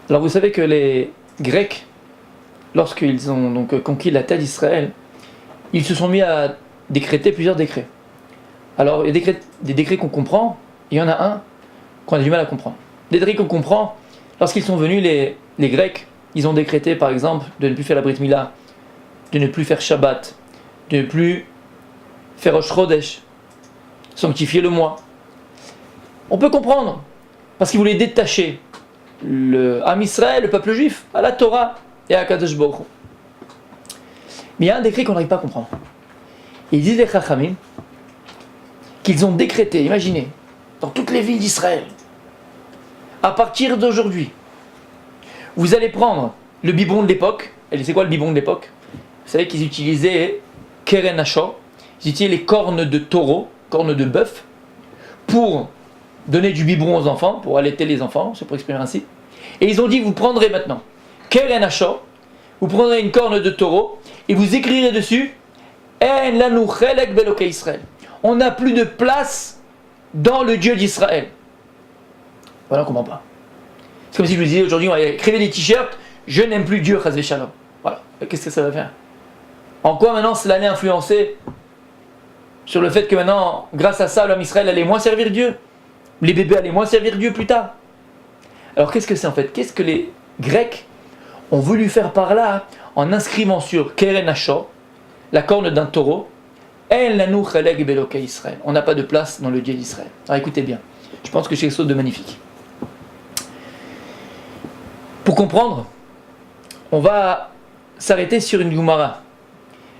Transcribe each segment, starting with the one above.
Alors vous savez que les Grecs, lorsqu'ils ont donc conquis la terre d'Israël, ils se sont mis à décréter plusieurs décrets. Alors il y a des décrets qu'on comprend, il y en a un qu'on a du mal à comprendre. Des décrets qu'on comprend, lorsqu'ils sont venus, les Grecs, ils ont décrété par exemple de ne plus faire la Brit Mila, de ne plus faire Shabbat, de ne plus faire Rosh Chodesh, sanctifier le mois. On peut comprendre, parce qu'ils voulaient détacher le Am Israël, le peuple juif, à la Torah et à Kadosh Baruch Hu. Mais il y a un décret qu'on n'arrive pas à comprendre. Ils disent les Chachamim qu'ils ont décrété, imaginez, dans toutes les villes d'Israël, à partir d'aujourd'hui, vous allez prendre le biberon de l'époque. Et c'est quoi le biberon de l'époque? Vous savez qu'ils utilisaient Keren Hashor, ils utilisaient les cornes de taureau, cornes de bœuf, pour donner du biberon aux enfants, pour allaiter les enfants, c'est pour exprimer ainsi. Et ils ont dit, vous prendrez maintenant Keren Hashor, vous prendrez une corne de taureau, et vous écrirez dessus En lanu chelek belokei Israël. On n'a plus de place dans le Dieu d'Israël. Voilà, on ne comprend pas. C'est comme si je vous disais aujourd'hui, on va écrire des t-shirts, je n'aime plus Dieu, chas v'shalom. Voilà, qu'est-ce que ça va faire? En quoi maintenant cela allait influencer sur le fait que maintenant, grâce à ça, l'homme Israël allait moins servir Dieu? Les bébés allaient moins servir Dieu plus tard? Alors qu'est-ce que c'est en fait? Qu'est-ce que les Grecs ont voulu faire par là en inscrivant sur Keren Hashor, la corne d'un taureau, En lanu chelek belokei Israël. On n'a pas de place dans le Dieu d'Israël. Alors écoutez bien, je pense que c'est quelque chose de magnifique. Pour comprendre, on va s'arrêter sur une Gemara,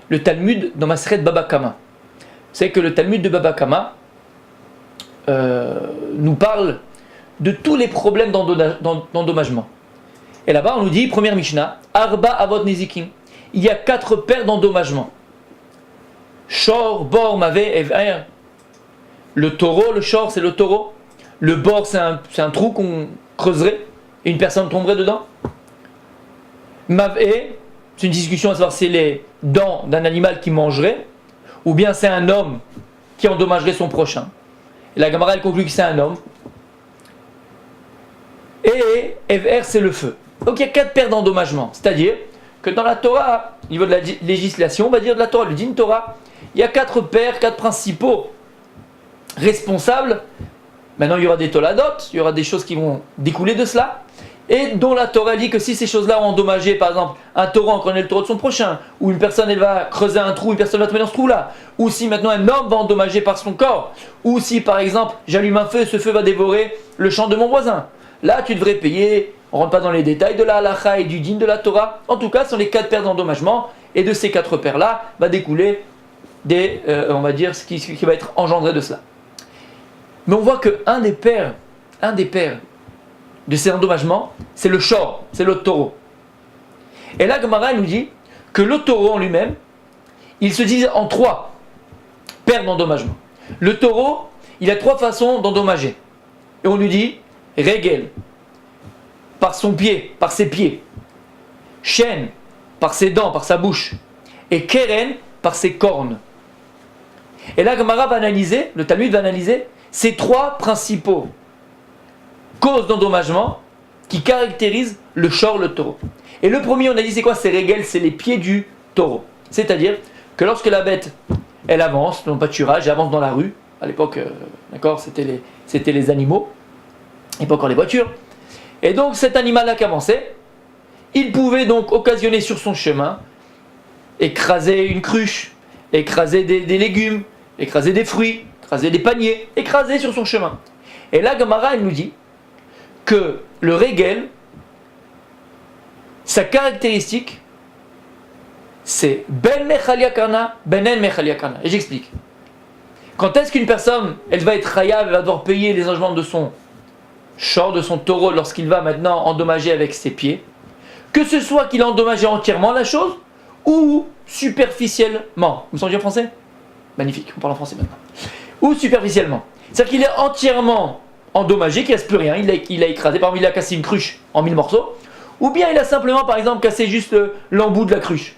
le Talmud dans Maseret Baba Kama. Vous savez que le Talmud de Baba Kama nous parle de tous les problèmes d'endommagement. Et là-bas, on nous dit, première Mishnah, Arba Avot Nezikim. Il y a 4 paires d'endommagement. Shor, Bor, Mavé, Ever. Le taureau, le shor, c'est le taureau. Le bor, c'est un trou qu'on creuserait et une personne tomberait dedans. Mavé, c'est une discussion à savoir si c'est les dents d'un animal qui mangerait ou bien c'est un homme qui endommagerait son prochain. Et la Gemara, elle conclut que c'est un homme. Et Ever, c'est le feu. Donc il y a 4 paires d'endommagement. C'est-à-dire que dans la Torah, au niveau de la législation, on va dire de la Torah, le Din Torah, il y a 4 paires, 4 principaux responsables. Maintenant, il y aura des toladot, il y aura des choses qui vont découler de cela, et dont la Torah dit que si ces choses-là ont endommagé, par exemple, un taureau en connaît le taureau de son prochain, ou une personne elle va creuser un trou, une personne va tomber dans ce trou-là, ou si maintenant un homme va endommager par son corps, ou si par exemple j'allume un feu et ce feu va dévorer le champ de mon voisin. Là, tu devrais payer. On ne rentre pas dans les détails de la halacha et du din de la Torah. En tout cas, ce sont les 4 paires d'endommagement. Et de ces 4 paires-là va découler on va dire, ce qui va être engendré de cela. Mais on voit qu'un des paires de ces endommagements, c'est le shor, c'est le taureau. Et là, Gemara nous dit que le taureau en lui-même, il se divise en 3 paires d'endommagement. Le taureau, il a 3 façons d'endommager. Et on lui dit, régel, par son pied, par ses pieds, chêne, par ses dents, par sa bouche, et keren, par ses cornes. Et là, Gemara va analyser, le Talmud va analyser ces 3 principaux causes d'endommagement qui caractérisent le shor, le taureau. Et le premier, on a dit, c'est quoi? C'est régel, c'est les pieds du taureau. C'est-à-dire que lorsque la bête, elle avance, non pâturage, elle avance dans la rue, à l'époque, d'accord, c'était les animaux, et pas encore les voitures. Et donc cet animal-là qui avançait, il pouvait donc occasionner sur son chemin, écraser une cruche, écraser des légumes, écraser des fruits, écraser des paniers, écraser sur son chemin. Et là, Gemara, elle nous dit que le régel, sa caractéristique, c'est ben mechaliakana, ben en mechaliakana. Et j'explique. Quand est-ce qu'une personne, elle va être chayav, elle va devoir payer les engagements de son shor, de son taureau, lorsqu'il va maintenant endommager avec ses pieds, que ce soit qu'il a endommagé entièrement la chose, ou superficiellement. Vous me sentez en français? Magnifique, on parle en français maintenant. Ou superficiellement. C'est-à-dire qu'il est entièrement endommagé, qu'il ne reste plus rien, il a écrasé, par exemple il a cassé une cruche en 1000 morceaux, ou bien il a simplement par exemple cassé juste l'embout de la cruche.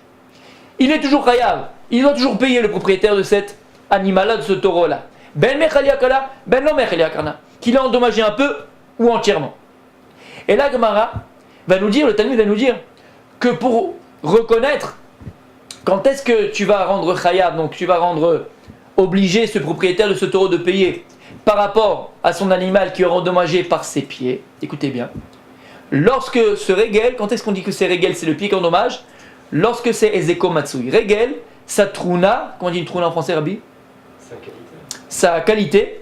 Il est toujours chayav, il doit toujours payer le propriétaire de cet animal-là, de ce taureau-là. Ben mechaliakana, ben non mechaliakana. Qu'il a endommagé un peu ou entièrement. Et là, Gemara va nous dire, le Talmud va nous dire, que pour reconnaître quand est-ce que tu vas rendre chayav, donc tu vas rendre obligé ce propriétaire de ce taureau de payer par rapport à son animal qui est endommagé par ses pieds, écoutez bien, lorsque ce régel, quand est-ce qu'on dit que c'est régel, c'est le pied qui endommage, lorsque c'est ezeko matsui. Régel, sa truna, comment on dit une truna en français, Rabbi? Sa qualité,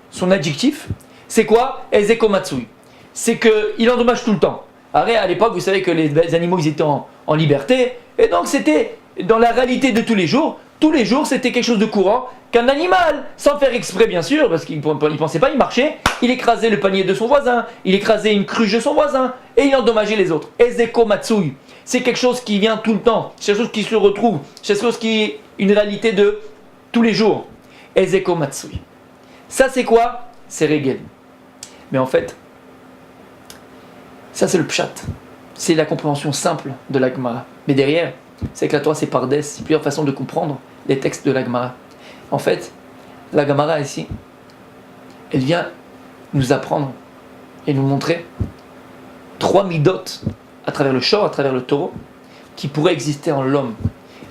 son adjectif, c'est quoi? Ezeko matsui. C'est qu'il endommage tout le temps. À l'époque, vous savez que les animaux ils étaient en liberté, et donc c'était dans la réalité de tous les jours c'était quelque chose de courant, qu'un animal, sans faire exprès bien sûr, parce qu'il ne pensait pas, il marchait, il écrasait le panier de son voisin, il écrasait une cruche de son voisin, et il endommageait les autres. Ezeko matsui, c'est quelque chose qui vient tout le temps, c'est quelque chose qui se retrouve, c'est quelque chose qui est une réalité de tous les jours. Ezeko matsui. Ça c'est quoi? C'est régel. Mais en fait, ça c'est le pshat, c'est la compréhension simple de la Gemara. Mais derrière, c'est que la Torah c'est pardès, c'est plusieurs façons de comprendre les textes de la Gemara. En fait, la Gemara ici, elle vient nous apprendre et nous montrer 3 midot à travers le shor, à travers le taureau, qui pourraient exister en l'homme,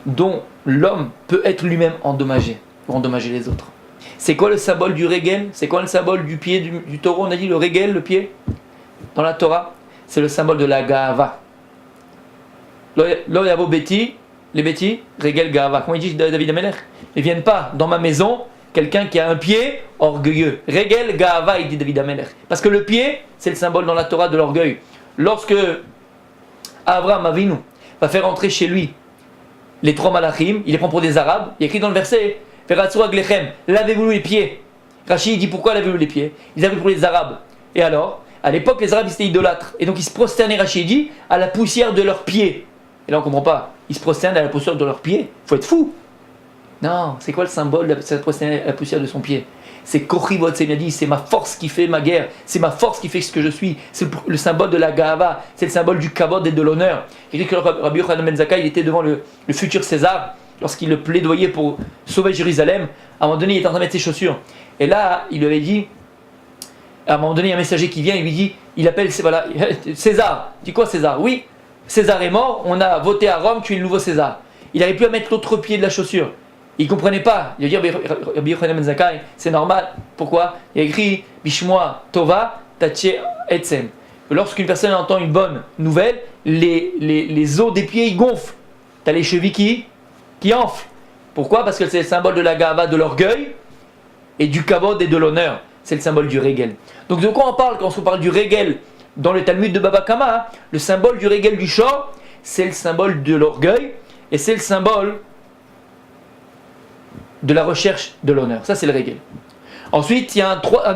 dont l'homme peut être lui-même endommagé, ou endommager les autres. C'est quoi le symbole du régel? C'est quoi le symbole du pied du taureau? On a dit le régel, le pied, dans la Torah, c'est le symbole de la gaava. Lo yavo beti, les beti, régel gaava. Comment il dit David Amelech? Ils ne viennent pas dans ma maison quelqu'un qui a un pied orgueilleux. Régel gaava, il dit David Amelech. Parce que le pied, c'est le symbole dans la Torah de l'orgueil. Lorsque Abraham Avinu va faire entrer chez lui les 3 malachim, il les prend pour des arabes, il écrit dans le verset Veratsu aglechem, lavez-vous les pieds. Rachid dit pourquoi lavez-vous les pieds? Ils avaient pour les arabes. Et alors, à l'époque, les arabes étaient idolâtres. Et donc ils se prosternaient, Rachid dit, à la poussière de leurs pieds. Et là on ne comprend pas. Ils se prosternent à la poussière de leurs pieds. Il faut être fou. Non, c'est quoi le symbole de cette prosterner à la poussière de son pied? C'est Kochivot, c'est dit, c'est ma force qui fait ma guerre. C'est ma force qui fait ce que je suis. C'est le symbole de la Gaava. C'est le symbole du Kavod et de l'honneur. Il dit que Rabbi Yochanan ben Zakkai, il était devant le futur César, lorsqu'il le plaidoyait pour sauver Jérusalem. À un moment donné, il était en train de mettre ses chaussures. Et là, il lui avait dit, à un moment donné, il y a un messager qui vient, il lui dit, il appelle voilà, César. Dis quoi César? Oui, César est mort, on a voté à Rome, tu es le nouveau César. Il n'arrive plus à mettre l'autre pied de la chaussure. Il ne comprenait pas. Il a dit, Rabbi Yochanan ben Zakkai, c'est normal. Pourquoi? Il a écrit, Bishmoa Tova, Tache Etzem. Lorsqu'une personne entend une bonne nouvelle, les os des pieds ils gonflent. Tu as les chevilles qui enflent. Pourquoi? Parce que c'est le symbole de la gava, de l'orgueil, et du kavod et de l'honneur. C'est le symbole du régel. Donc de quoi on parle quand on parle du régel dans le Talmud de Baba Kama? Le symbole du régel du shor, c'est le symbole de l'orgueil, et c'est le symbole de la recherche de l'honneur. Ça c'est le régel. Ensuite, il y a un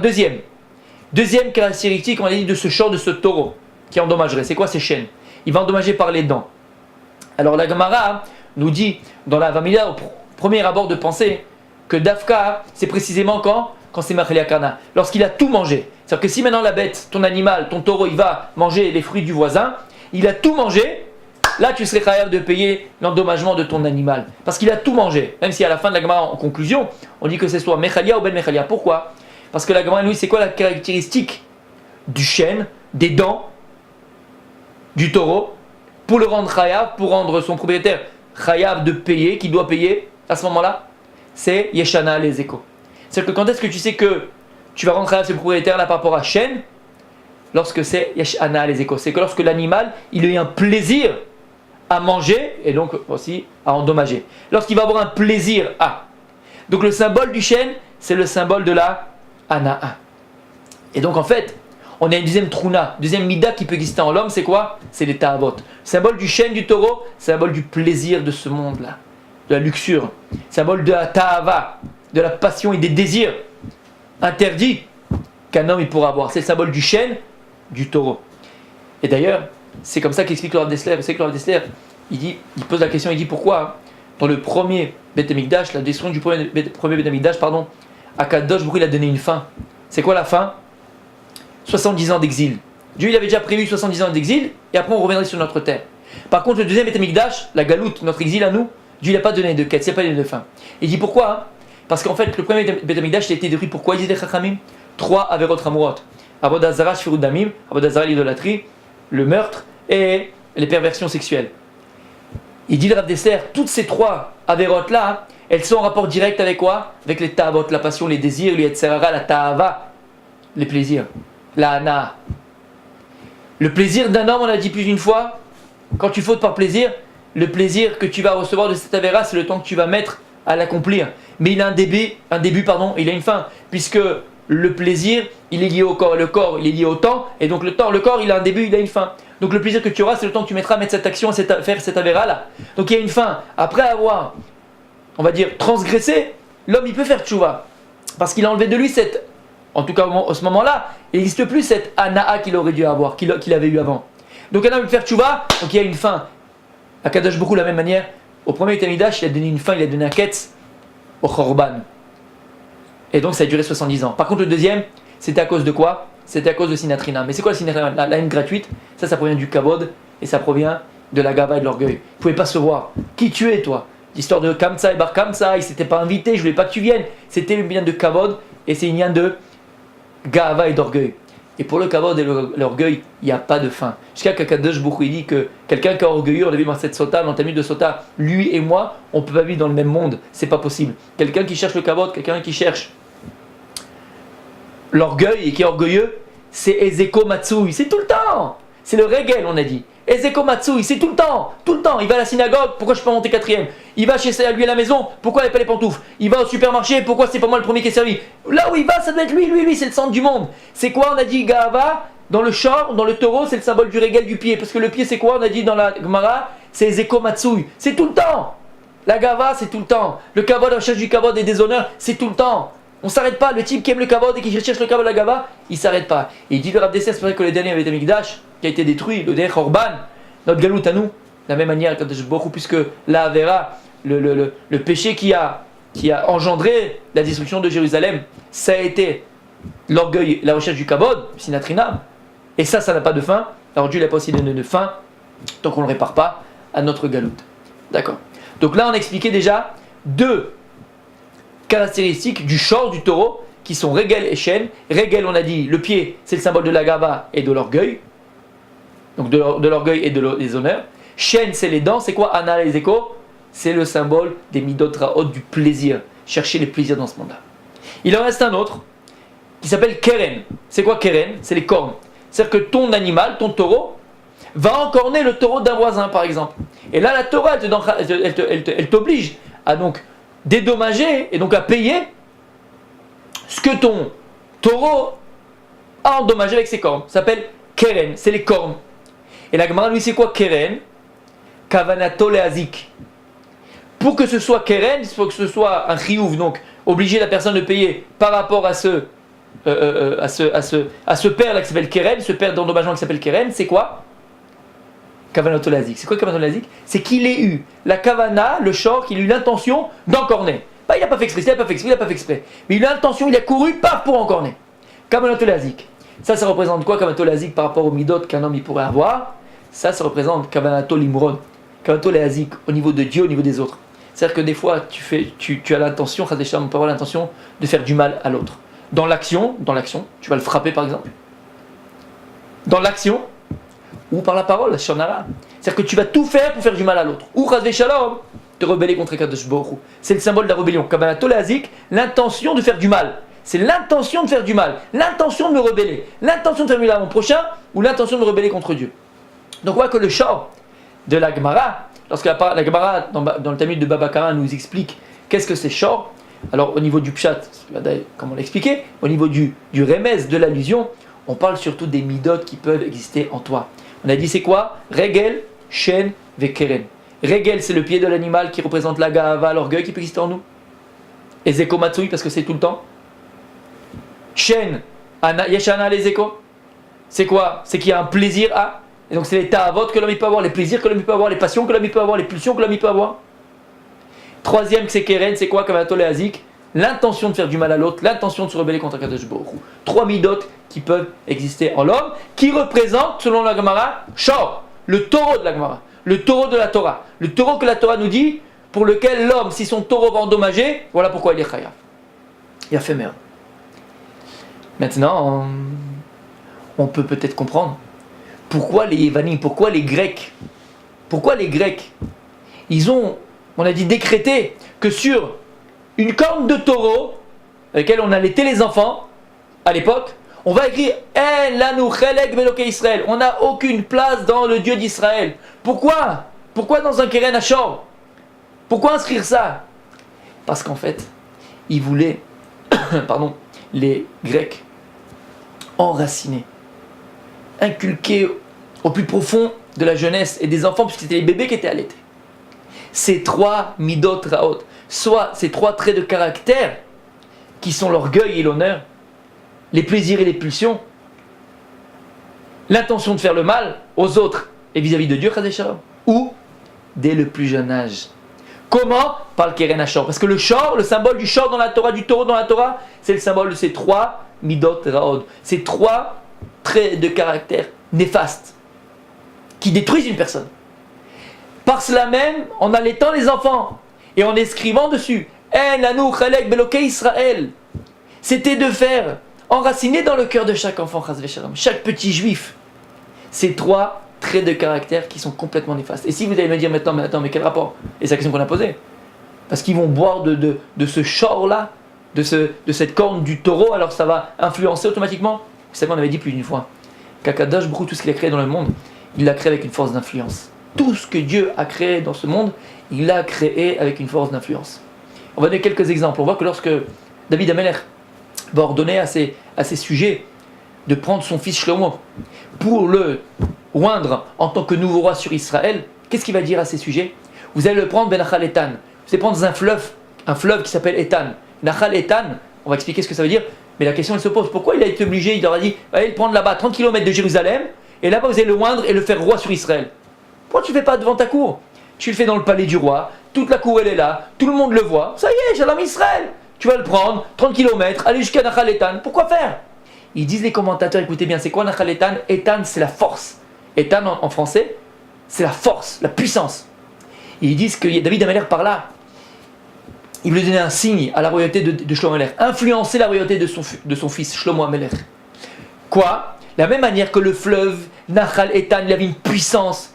deuxième caractéristique, on a dit, de ce shor, de ce taureau, qui endommagerait. C'est quoi ces chaînes? Il va endommager par les dents. Alors la Gemara nous dit, dans la Vamila, au premier abord de pensée, que Dafka, c'est précisément quand c'est Machelia Kana, lorsqu'il a tout mangé. C'est-à-dire que si maintenant la bête, ton animal, ton taureau, il va manger les fruits du voisin, il a tout mangé, là tu serais capable de payer l'endommagement de ton animal. Parce qu'il a tout mangé. Même si à la fin de la Gemara, en conclusion, on dit que c'est soit Mechalia ou Ben Mechalia. Pourquoi? Parce que la Gemara, lui, c'est quoi la caractéristique du chêne, des dents, du taureau, pour le rendre chayav, pour rendre son propriétaire chayav de payer, qui doit payer à ce moment-là? C'est Yeshana les échos. C'est-à-dire que quand est-ce que tu sais que tu vas rendre chayav ce propriétaire-là par rapport à chêne? Lorsque c'est Yeshana les échos. C'est que lorsque l'animal, il a eu un plaisir à manger et donc aussi à endommager. Lorsqu'il va avoir un plaisir à. Donc le symbole du chêne, c'est le symbole de la Ana'a. Et donc en fait, on a une deuxième truna, deuxième mida qui peut exister en l'homme, c'est quoi? C'est les ta'avot. Symbole du chêne du taureau, symbole du plaisir de ce monde-là, de la luxure. Symbole de la ta'ava, de la passion et des désirs interdits qu'un homme il pourra avoir. C'est le symbole du chêne, du taureau. Et d'ailleurs, c'est comme ça qu'explique le Rav Dessler. Vous savez que le Rav Dessler, il pose la question, il dit pourquoi dans le premier Beth Amikdash, la destruction du premier Beth Amikdash, Akadosh Baruch Hu, il a donné une fin. C'est quoi la fin? 70 ans d'exil. Dieu il avait déjà prévu 70 ans d'exil et après on reviendrait sur notre terre. Par contre le deuxième Beth Amikdash, la galoute, notre exil à nous, Dieu il n'a pas donné de quête, il n'a pas donné de fin. Il dit pourquoi? Parce qu'en fait le premier Beth Amikdash il a été détruit pourquoi? Il dit les Chachamim 3 averot hamurot. Avodah zara, shfirut damim, avodah zara, l'idolâtrie, le meurtre et les perversions sexuelles. Il dit le Rav Dessler, toutes ces trois avérotes là, elles sont en rapport direct avec quoi? Avec les ta'avot, la passion, les désirs, le yetzerara, la ta'ava, les plaisirs, la hana. Le plaisir d'un homme, on a dit plus d'une fois, quand tu fautes par plaisir, le plaisir que tu vas recevoir de cette avéra, c'est le temps que tu vas mettre à l'accomplir. Mais il a un début, il a une fin, puisque le plaisir, il est lié au corps, le corps, il est lié au temps, et donc le corps, il a un début, il a une fin. Donc le plaisir que tu auras, c'est le temps que tu mettras à mettre cette action, faire cette avéra là. Donc il y a une fin. Après avoir, on va dire, transgressé, l'homme il peut faire tchouva, parce qu'il a enlevé de lui cette, en tout cas à ce moment-là, il n'existe plus cette anaa qu'il aurait dû avoir, qu'il avait eu avant. Donc un homme peut faire tchouva, donc il y a une fin. Akadosh Baruch Hu, de la même manière, au premier Tamidash, il a donné une fin, il a donné un ketz au Chorban. Et donc ça a duré 70 ans. Par contre, le deuxième, c'était à cause de quoi? C'était à cause de Sinatrina. Mais c'est quoi la Sinatrina? La haine gratuite, ça provient du kavod et ça provient de la gava et de l'orgueil. Vous ne pouvez pas se voir. Qui tu es, toi? L'histoire de Kamsa et Bar Kamsa, il ne s'était pas invité, je voulais pas que tu viennes. C'était une bien de kavod et c'est une bien de gava et d'orgueil. Et pour le kavod et l'orgueil, il n'y a pas de fin. Jusqu'à Kakadosh Baruch Hu dit que quelqu'un qui est orgueilleux, on l'a vu dans cette sota, dans le Talmud de Sota, lui et moi, on ne peut pas vivre dans le même monde. C'est pas possible. Quelqu'un qui cherche le kavod, quelqu'un qui cherche l'orgueil et qui est orgueilleux, c'est Ezeko Matsui, c'est tout le temps. C'est le Regel, on a dit. Ezeko Matsui, c'est tout le temps. Il va à la synagogue, pourquoi je peux pas monter quatrième? Il va chez lui à la maison, pourquoi il n'a pas les pantoufles? Il va au supermarché, pourquoi c'est pas moi le premier qui est servi? Là où il va, ça doit être lui, c'est le centre du monde. C'est quoi? On a dit Gahava, dans le char, dans le taureau, c'est le symbole du Regel du pied. Parce que le pied, c'est quoi? On a dit dans la Gemara, c'est Ezeko Matsui. C'est tout le temps. La Gava, c'est tout le temps. Le kavod, la recherche du kavod et des honneurs, c'est tout le temps. On s'arrête pas, le type qui aime le kavod et qui cherche le kavod la gava, il s'arrête pas. Et il dit le Rav Dessler, c'est vrai que le dernier avait été Mikdash, qui a été détruit, le dernier Khorban, notre galout à nous, de la même manière, puisque la Avera, le péché qui a engendré la destruction de Jérusalem, ça a été l'orgueil, la recherche du kavod, Sinatrina, et ça n'a pas de fin. Alors Dieu n'a pas aussi de fin, tant qu'on ne le répare pas à notre galout. D'accord. Donc là, on a expliqué déjà deux caractéristiques du shor du taureau qui sont Regel et Shen. Regel, on a dit, le pied, c'est le symbole de la gava et de l'orgueil. Donc de l'orgueil et des honneurs. Shen, c'est les dents. C'est quoi Ana les échos? C'est le symbole des midot raot, du plaisir. Chercher les plaisirs dans ce monde-là. Il en reste un autre qui s'appelle Keren. C'est quoi Keren? C'est les cornes. C'est-à-dire que ton animal, ton taureau, va encorner le taureau d'un voisin, par exemple. Et là, la Torah, elle t'oblige à donc dédommager et donc à payer ce que ton taureau a endommagé avec ses cornes. Ça s'appelle Keren, c'est les cornes. Et la Gemara, lui, c'est quoi Keren? Kavanato leazik. Pour que ce soit Keren, il faut que ce soit un chiyuv, donc obliger la personne de payer par rapport à ce père là qui s'appelle Keren, ce père d'endommagement qui s'appelle Keren, c'est quoi? Kavanato leazik. C'est quoi Kavanato leazik? C'est qu'il ait eu la kavana, le shor, qu'il ait eu l'intention d'encorner. Bah, il n'a pas fait exprès, mais il a l'intention, il a couru, paf, pour encorner. Kavanato leazik. Ça représente quoi Kavanato leazik par rapport au midot qu'un homme il pourrait avoir? Ça représente Kavanato limrod. Kavanato leazik au niveau de Dieu, au niveau des autres. C'est-à-dire que des fois, tu as l'intention, on peut avoir l'intention de faire du mal à l'autre. Dans l'action, tu vas le frapper par exemple. Dans l'action, ou par la parole, la shonara. C'est-à-dire que tu vas tout faire pour faire du mal à l'autre. Ou chas v'shalom, te rebeller contre Kadosh Baruch Hu. C'est le symbole de la rébellion. Kavanato leazik, l'intention de faire du mal. C'est l'intention de faire du mal, l'intention de me rebeller, l'intention de faire du mal à mon prochain, ou l'intention de me rebeller contre Dieu. Donc on voit que le shor de la Gemara, lorsque la Gemara dans le Talmud de Baba Kama nous explique qu'est-ce que c'est shor, alors au niveau du pshat, comme on l'a expliqué, au niveau du remez, de l'allusion, on parle surtout des midot qui peuvent exister en toi. On a dit c'est quoi? Regel, Shen, Vekeren. Regel, c'est le pied de l'animal qui représente la gava, l'orgueil qui peut exister en nous. Et Zeko Matsui, parce que c'est tout le temps. Shen, Yeshana les échos. C'est quoi? C'est qu'il y a un plaisir à. Et donc c'est les ta'avot que l'homme peut avoir, les plaisirs que l'homme peut avoir, les passions que l'homme peut avoir, les pulsions que l'homme peut avoir. Troisième, c'est Keren, c'est quoi? Kavanato leazik. L'intention de faire du mal à l'autre, l'intention de se rebeller contre Kadosh Baruch Hu. Trois midot qui peuvent exister en l'homme, qui représentent, selon la Gemara, Shor, le taureau de la Gemara, le taureau de la Torah, le taureau que la Torah nous dit, pour lequel l'homme, si son taureau va endommager, voilà pourquoi il est chayav. Il a fait merde. Maintenant, on peut peut-être comprendre Pourquoi les Yévanim? Pourquoi les Grecs? Pourquoi les Grecs? Ils ont, on a dit, décrété que sur une corne de taureau, avec laquelle on allaitait les enfants, à l'époque, on va écrire En lanu chelek be'Elokei Israël. On n'a aucune place dans le Dieu d'Israël. Pourquoi? Pourquoi dans un Keren Hachor? Pourquoi inscrire ça? Parce qu'en fait, ils voulaient, pardon, les Grecs, enraciner, inculquer au plus profond de la jeunesse et des enfants, puisque c'était les bébés qui étaient allaités. Ces trois midot raot, soit ces trois traits de caractère qui sont l'orgueil et l'honneur, les plaisirs et les pulsions, l'intention de faire le mal aux autres et vis-à-vis de Dieu, ou dès le plus jeune âge. Comment? Par le Keren Hachor. Parce que le shor, le symbole du shor dans la Torah, du taureau dans la Torah, c'est le symbole de ces trois midot raot, ces trois traits de caractère néfastes qui détruisent une personne. Par cela même, en allaitant les enfants et en écrivant dessus En lanu chelek be'Elokei Israël, c'était de faire enraciner dans le cœur de chaque enfant, chaque petit juif, ces trois traits de caractère qui sont complètement néfastes. Et si vous allez me dire maintenant, mais quel rapport? Et c'est la question qu'on a posée. Parce qu'ils vont boire de ce shor-là, de cette corne du taureau, alors ça va influencer automatiquement. Vous savez, on avait dit plus d'une fois qu'Akadosh Baruch Hu, tout ce qu'il a créé dans le monde, il l'a créé avec une force d'influence. Tout ce que Dieu a créé dans ce monde, il l'a créé avec une force d'influence. On va donner quelques exemples. On voit que lorsque David Amelech va ordonner à ses sujets de prendre son fils Shlomo pour le oindre en tant que nouveau roi sur Israël, qu'est-ce qu'il va dire à ses sujets? Vous allez le prendre Benachal Etan. Vous allez prendre un fleuve qui s'appelle Etan. Nachal Etan, on va expliquer ce que ça veut dire, mais la question elle se pose, pourquoi il a été obligé, il leur a dit, allez le prendre là-bas, 30 km de Jérusalem, et là-bas vous allez le oindre et le faire roi sur Israël. Pourquoi tu ne le fais pas devant ta cour? Tu le fais dans le palais du roi, toute la cour elle est là, tout le monde le voit, ça y est, Shalom Israël. Tu vas le prendre, 30 km, aller jusqu'à Nachal Etan, pourquoi faire? Ils disent les commentateurs, écoutez bien, c'est quoi Nachal Etan? Etan c'est la force. Etan en français, c'est la force, la puissance. Et ils disent que David Amelech par là, il voulait donner un signe à la royauté de Shlomo Amelech, influencer la royauté de son fils Shlomo Amelech. Quoi? De la même manière que le fleuve Nachal Etan, il avait une puissance,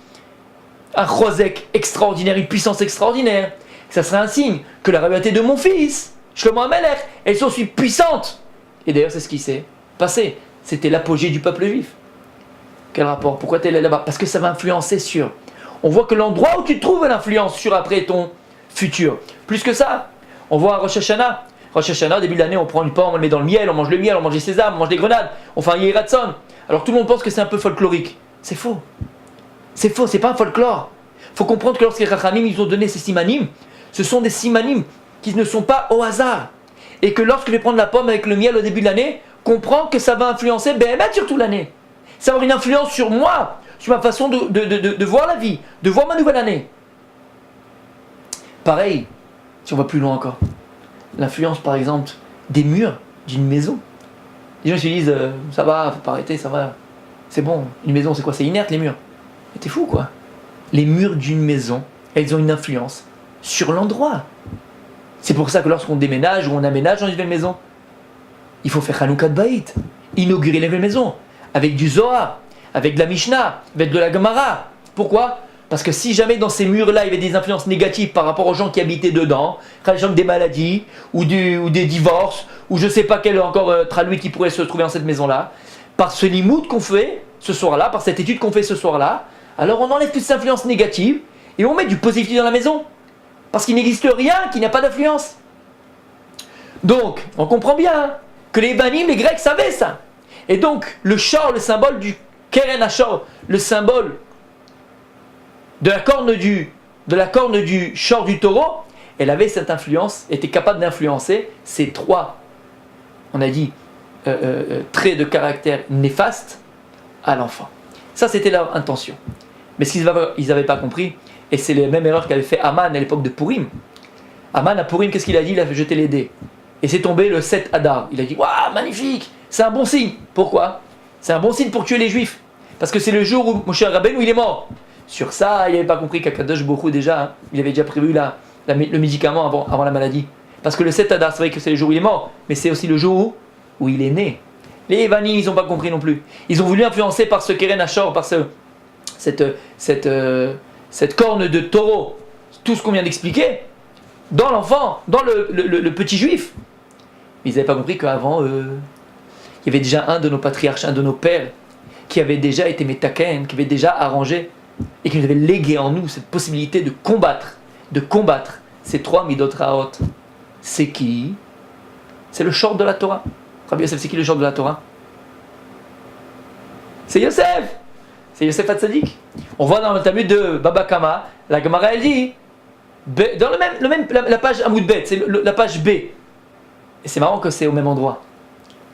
un chosek extraordinaire, une puissance extraordinaire. Ça serait un signe que la royauté de mon fils, Shlomo Amelech, elles sont aussi puissantes. Et d'ailleurs, c'est ce qui s'est passé. C'était l'apogée du peuple juif. Quel rapport? Pourquoi tu es là-bas? Parce que ça va influencer sur. On voit que l'endroit où tu te trouves l'influence sur après ton futur. Plus que ça, on voit à Rosh Hashanah. Rosh Hashanah, au début de l'année, on prend une pomme, on le met dans le miel, on mange le miel, on mange des sésames, on mange des grenades, on fait un Yeratzon. Alors tout le monde pense que c'est un peu folklorique. C'est faux. C'est faux, c'est pas un folklore. Il faut comprendre que lorsque les Rachamim ils ont donné ces simanim, ce sont des simanim qui ne sont pas au hasard. Et que lorsque je vais prendre la pomme avec le miel au début de l'année, comprends que ça va influencer sur toute l'année. Ça va avoir une influence sur moi, sur ma façon de voir la vie, de voir ma nouvelle année. Pareil, si on va plus loin encore, l'influence par exemple des murs d'une maison. Les gens se disent, ça va, faut pas arrêter, ça va, c'est bon, une maison c'est quoi? C'est inerte les murs. Mais t'es fou quoi. Les murs d'une maison, elles ont une influence sur l'endroit. C'est pour ça que lorsqu'on déménage ou on aménage dans une nouvelle maison, il faut faire Hanoukat Baït, inaugurer la nouvelle maison, avec du Zohar, avec de la Mishnah, avec de la Gemara. Pourquoi? Parce que si jamais dans ces murs-là, il y avait des influences négatives par rapport aux gens qui habitaient dedans, par exemple des maladies, ou des divorces, ou je ne sais pas quel encore traduit qui pourrait se trouver dans cette maison-là, par ce limoud qu'on fait ce soir-là, par cette étude qu'on fait ce soir-là, alors on enlève toutes ces influences négatives et on met du positif dans la maison. Parce qu'il n'existe rien qui n'a pas d'influence. Donc, on comprend bien que les Banim, les Grecs savaient ça. Et donc, le shor, le symbole du Keren Hachor, le symbole de la corne du shor du taureau, elle avait cette influence, était capable d'influencer ces trois, on a dit, traits de caractère néfastes à l'enfant. Ça, c'était leur intention. Mais ce qu'ils n'avaient pas compris, et c'est la même erreur qu'avait fait Aman à l'époque de Purim. Aman à Purim, qu'est-ce qu'il a dit? Il a fait jeter les dés. Et c'est tombé le 7 Adar. Il a dit, waouh, magnifique, c'est un bon signe. Pourquoi? C'est un bon signe pour tuer les Juifs. Parce que c'est le jour où Moshe Rabbeinu il est mort. Sur ça, il n'avait pas compris qu'Akadosh Baruch Hu déjà, il avait déjà prévu le médicament avant la maladie. Parce que le 7 Adar, c'est vrai que c'est le jour où il est mort, mais c'est aussi le jour où il est né. Les Evanim, ils n'ont pas compris non plus. Ils ont voulu influencer par ce Keren Achor, par cette corne de taureau, tout ce qu'on vient d'expliquer, dans l'enfant, dans le petit juif. Mais ils n'avaient pas compris qu'avant eux, il y avait déjà un de nos patriarches, un de nos pères, qui avait déjà été métaken, qui avait déjà arrangé, et qui nous avait légué en nous cette possibilité de combattre ces trois midot raot. C'est qui? C'est le short de la Torah. Rabbi Yosef, c'est qui le short de la Torah? C'est Yosef! C'est Yosef Hatzadik. On voit dans le Talmud de Baba Kama, la Gemara elle dit, dans la page Amoud Bet, c'est la page B. Et c'est marrant que c'est au même endroit.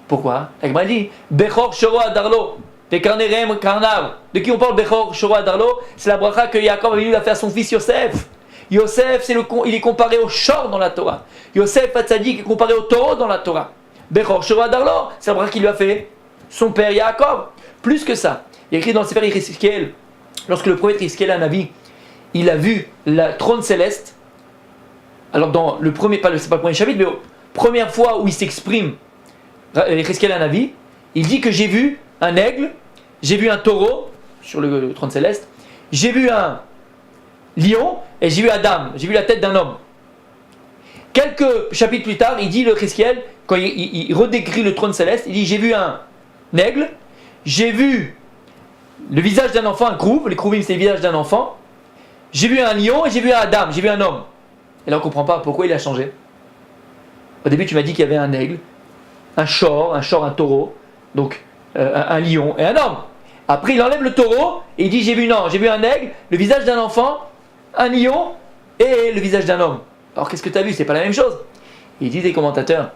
Pourquoi? La Gemara dit, Bechor Shoro Adarlo, Pekarnerem Karnav. De qui on parle Bechor Shoro Adarlo? C'est la bracha que Yaakov a fait à son fils Yosef. Yosef, il est comparé au shor dans la Torah. Yosef Hatzadik est comparé au taureau dans la Torah. Bechor Shoro Adarlo, c'est la bracha qu'il lui a fait son père Yaakov. Plus que ça, il y a écrit dans le Sefer Yechezkel, lorsque le prophète Yechezkel, un avis, il a vu le trône céleste. Alors dans le premier, c'est pas le premier chapitre, mais première fois où il s'exprime, Yechezkel, un avis, il dit que j'ai vu un aigle, j'ai vu un taureau sur le trône céleste, j'ai vu un lion et j'ai vu Adam, j'ai vu la tête d'un homme. Quelques chapitres plus tard, il dit le Yechezkel, quand il redécrit le trône céleste, il dit j'ai vu un aigle, j'ai vu le visage d'un enfant, un krouv, les krouvim c'est le visage d'un enfant, j'ai vu un lion et j'ai vu un Adam, j'ai vu un homme. Et là on ne comprend pas pourquoi il a changé. Au début tu m'as dit qu'il y avait un aigle, un shor, un taureau, donc un lion et un homme. Après il enlève le taureau et il dit j'ai vu un aigle, le visage d'un enfant, un lion et le visage d'un homme. Alors qu'est-ce que tu as vu? C'est pas la même chose. Et il dit des commentateurs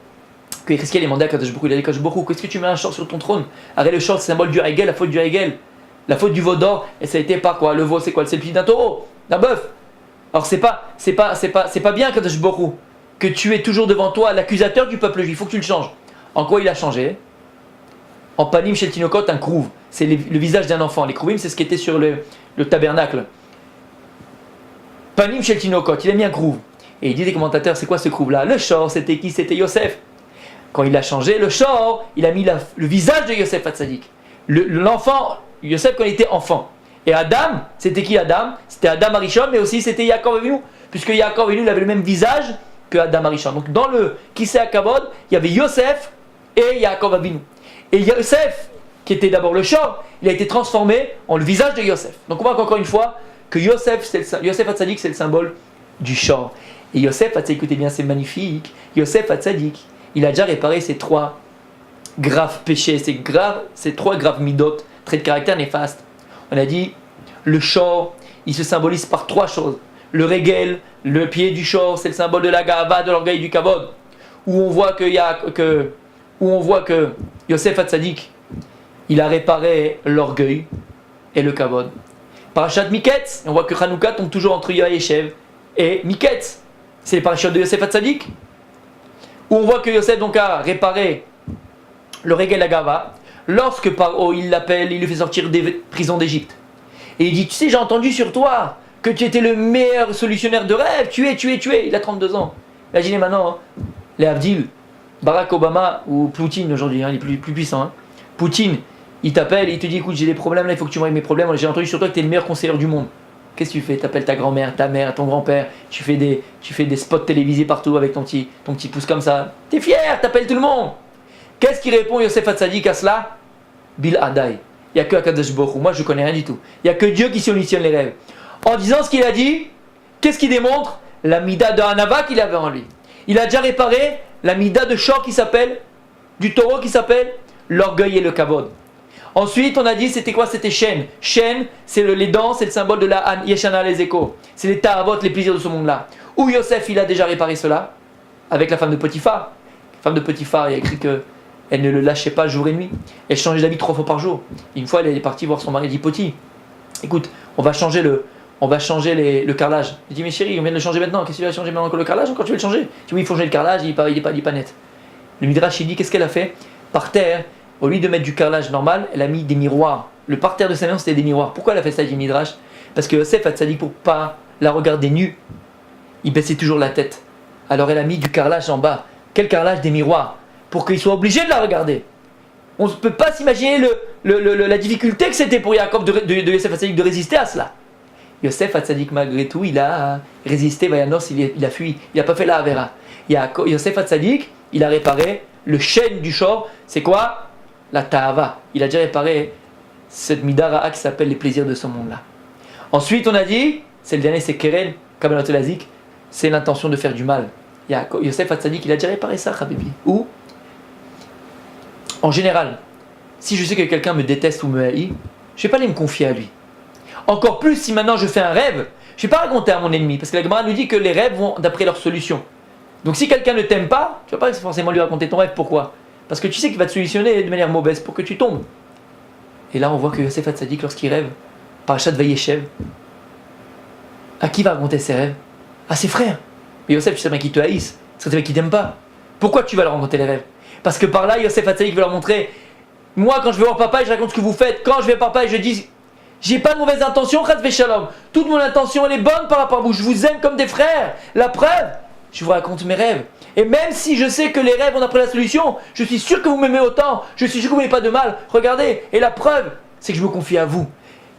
que Yechezkel est demandé à Kadosh Baruch Hu, il a dit Kadosh Baruch Hu, qu'est-ce que tu mets un shor sur ton trône? Arrête, le shor c'est symbole du Hegel, la faute du Hegel, la faute du veau d'or, et ça a été par quoi? Le veau c'est quoi? C'est le pied d'un taureau, d'un bœuf. Alors c'est pas bien Kadosh Baruch Hu, que tu es toujours devant toi l'accusateur du peuple juif, il faut que tu le changes. En quoi il a changé? En panim shel tinokot, un krouv, c'est le visage d'un enfant. Les krouvim c'est ce qui était sur le tabernacle. Panim shel tinokot, il a mis un krouv. Et il dit des commentateurs, c'est quoi ce krouv là? Le shor, c'était qui? C'était Yosef. Quand il a changé le shor, il a mis le visage de Yosef Hatzadik. L'enfant, Yosef quand il était enfant. Et Adam, c'était qui Adam? C'était Adam Arishon, mais aussi c'était Yaakov Avinu. Puisque Yaakov Avinu avait le même visage que Adam Arishon. Donc dans le Kisei HaKavod, il y avait Yosef et Yaakov Avinu. Et Yosef, qui était d'abord le shor, il a été transformé en le visage de Yosef. Donc on voit encore une fois que Yosef Hatzadik c'est le symbole du shor. Et Yosef Hatzadik, écoutez bien, c'est magnifique. Yosef Hatzadik, il a déjà réparé ces trois graves péchés, ces trois graves midot, traits de caractère néfastes. On a dit, le shor, il se symbolise par trois choses. Le regel, le pied du shor, c'est le symbole de la gava, de l'orgueil, du kavod. Où on voit que Yosef Hatzadik, il a réparé l'orgueil et le kavod. Parashat Miketz, on voit que Hanouka tombe toujours entre Yoaïchev et Miketz. C'est les parachutes de Yosef Hatzadik. Où on voit que Yosef donc a réparé le regel Agava, lorsque Paro il l'appelle, il le fait sortir des prisons d'Égypte. Et il dit, tu sais, j'ai entendu sur toi que tu étais le meilleur solutionnaire de rêve, tu es, il a 32 ans. Imaginez maintenant, les Avdil, Barack Obama ou Poutine aujourd'hui, il est plus puissant. Hein. Poutine, il t'appelle, il te dit, écoute, j'ai des problèmes là, il faut que tu me règles mes problèmes, j'ai entendu sur toi que tu es le meilleur conseiller du monde. Qu'est-ce que tu fais? Tu appelles ta grand-mère, ta mère, ton grand-père, tu fais des spots télévisés partout avec ton petit pouce comme ça. T'es fier, t'appelles tout le monde. Qu'est-ce qui répond Yosef Hatzadik à cela? Bil Adai. Il n'y a que Akadosh Baruch Hu. Moi je ne connais rien du tout. Il n'y a que Dieu qui solutionne les rêves. En disant ce qu'il a dit, qu'est-ce qu'il démontre? La mida de Hanava qu'il avait en lui. Il a déjà réparé la mida de shor qui s'appelle, du taureau qui s'appelle l'orgueil et le kavod. Ensuite, on a dit, c'était quoi? C'était Shen. Shen, c'est les dents, c'est le symbole de la Yeshana les échos. C'est les ta'avot, les plaisirs de ce monde-là. Où Yosef, il a déjà réparé cela avec la femme de Potiphar. La femme de Potiphar, il y a écrit qu'elle ne le lâchait pas jour et nuit. Elle changeait d'habit 3 fois par jour. Une fois, elle est partie voir son mari, elle dit, Poti, écoute, on va changer le carrelage. Il dit, mais chérie, on vient de le changer maintenant. Qu'est-ce que tu vas changer maintenant que le carrelage? Encore tu veux le changer? Il dit, oui, il faut changer le carrelage, il n'est pas net. Le Midrash, il dit, qu'est-ce qu'elle a fait? Par terre, au lieu de mettre du carrelage normal, elle a mis des miroirs. Le parterre de sa maison, c'était des miroirs. Pourquoi elle a fait ça, dit Midrash? Parce que Yosef Hatzadik, pour pas la regarder nue, il baissait toujours la tête. Alors elle a mis du carrelage en bas. Quel carrelage? Des miroirs. Pour qu'il soit obligé de la regarder. On ne peut pas s'imaginer la difficulté que c'était pour Yaakov de Yosef Hatzadik de résister à cela. Yosef Hatzadik, malgré tout, il a résisté, Vayanos, il a fui, il n'a pas fait la Avera. Yosef Hatzadik, il a réparé le chêne du Shor, c'est quoi? La Ta'ava. Il a déjà réparé cette Midara qui s'appelle les plaisirs de ce monde-là. Ensuite, on a dit, c'est le dernier, c'est Keren, Kabbalat Lazik, c'est l'intention de faire du mal. Yosef Hatzadik, il a déjà réparé ça, Habibi. Ou, en général, si je sais que quelqu'un me déteste ou me haït, je ne vais pas aller me confier à lui. Encore plus si maintenant je fais un rêve, je ne vais pas raconter à mon ennemi, parce que la Gemara nous dit que les rêves vont d'après leur solution. Donc si quelqu'un ne t'aime pas, tu ne vas pas forcément lui raconter ton rêve. Pourquoi? Parce que tu sais qu'il va te solutionner de manière mauvaise pour que tu tombes. Et là on voit que Yosef Hatzadik, lorsqu'il rêve, Parashat Vayeshev, à qui va raconter ses rêves? À ses frères. Mais Yosef, tu sais bien qu'ils te haïssent, c'est vrai qu'ils t'aiment pas. Pourquoi tu vas leur raconter les rêves? Parce que par là, Yosef Hatzadik veut leur montrer, moi quand je vais voir papa et je raconte ce que vous faites, quand je vais voir papa et je dis, j'ai pas de mauvaise intention, Chas Veshalom. Toute mon intention elle est bonne par rapport à vous, je vous aime comme des frères. La preuve, je vous raconte mes rêves. Et même si je sais que les rêves ont après la solution, je suis sûr que vous m'aimez autant, je suis sûr que vous m'aimez pas de mal. Regardez, et la preuve, c'est que je me confie à vous.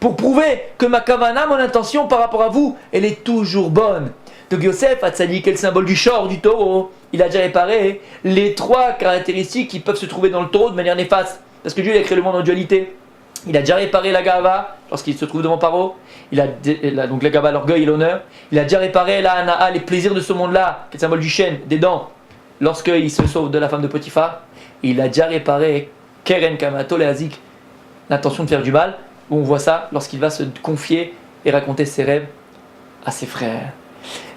Pour prouver que ma kavana, mon intention par rapport à vous, elle est toujours bonne. Donc Yosef Hatzadik est le symbole du shor, du taureau. Il a déjà réparé les 3 caractéristiques qui peuvent se trouver dans le taureau de manière néfaste. Parce que Dieu il a créé le monde en dualité. Il a déjà réparé la gava lorsqu'il se trouve devant Paro. Donc la gava, l'orgueil et l'honneur. Il a déjà réparé la hana'a, les plaisirs de ce monde-là, qui est le symbole du chêne, des dents, lorsqu'il se sauve de la femme de Potiphar. Et il a déjà réparé Keren Kamato Leazik, l'intention de faire du mal, où on voit ça lorsqu'il va se confier et raconter ses rêves à ses frères.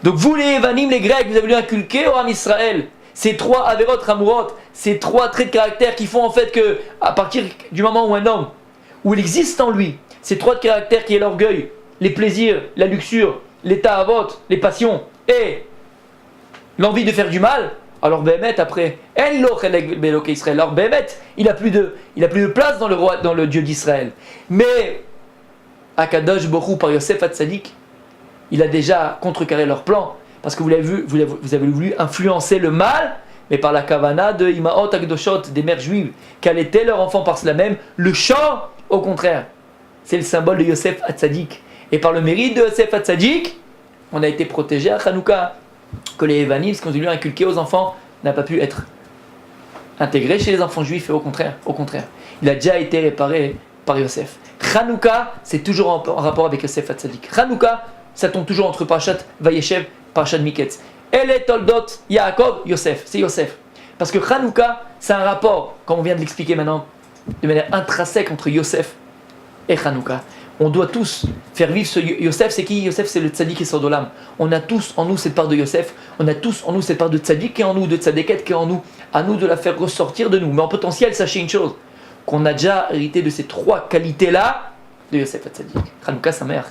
Donc vous les Evanim, les Grecs, vous avez voulu inculquer au Ham Israël ces 3 Averot Ramurot, ces 3 traits de caractère qui font en fait que, à partir du moment où un homme, où il existe en lui, ces 3 de caractère qui est l'orgueil, les plaisirs, la luxure, les ta'avot, les passions et l'envie de faire du mal, alors Béhémet après, alors Béhémet, il a plus de place dans le Dieu d'Israël. Mais Akadosh Borou par Yosef Hatzadik, il a déjà contrecarré leur plan, parce que vous l'avez vu, vous avez voulu influencer le mal, mais par la kavana de Imaot Akdoshot, des mères juives, qu'allaient leur enfant par cela même, le chant, au contraire, c'est le symbole de Yosef Hatzadik. Et par le mérite de Yosef Hatzadik, on a été protégé à Hanouka, que les Evanim, ce qu'on a voulu inculquer aux enfants, n'a pas pu être intégré chez les enfants juifs, et au contraire, il a déjà été réparé par Yosef. Hanouka, c'est toujours en rapport avec Yosef Hatzadik. Hanouka, ça tombe toujours entre Parashat Vayeshev, Parashat Miketz. Elle est Toldot, Yaakov, Yosef. C'est Yosef. Parce que Hanouka, c'est un rapport, comme on vient de l'expliquer maintenant, de manière intrinsèque entre Yosef et Hanouka. On doit tous faire vivre ce Yosef. C'est qui? Yosef, c'est le tzaddik et Sordolam. On a tous en nous cette part de Yosef. On a tous en nous cette part de tzaddik qui est en nous, de tzaddiket qui est en nous. À nous de la faire ressortir de nous. Mais en potentiel, sachez une chose, qu'on a déjà hérité de ces 3 qualités-là de Yosef Hatzadik. Hanouka, sa mère.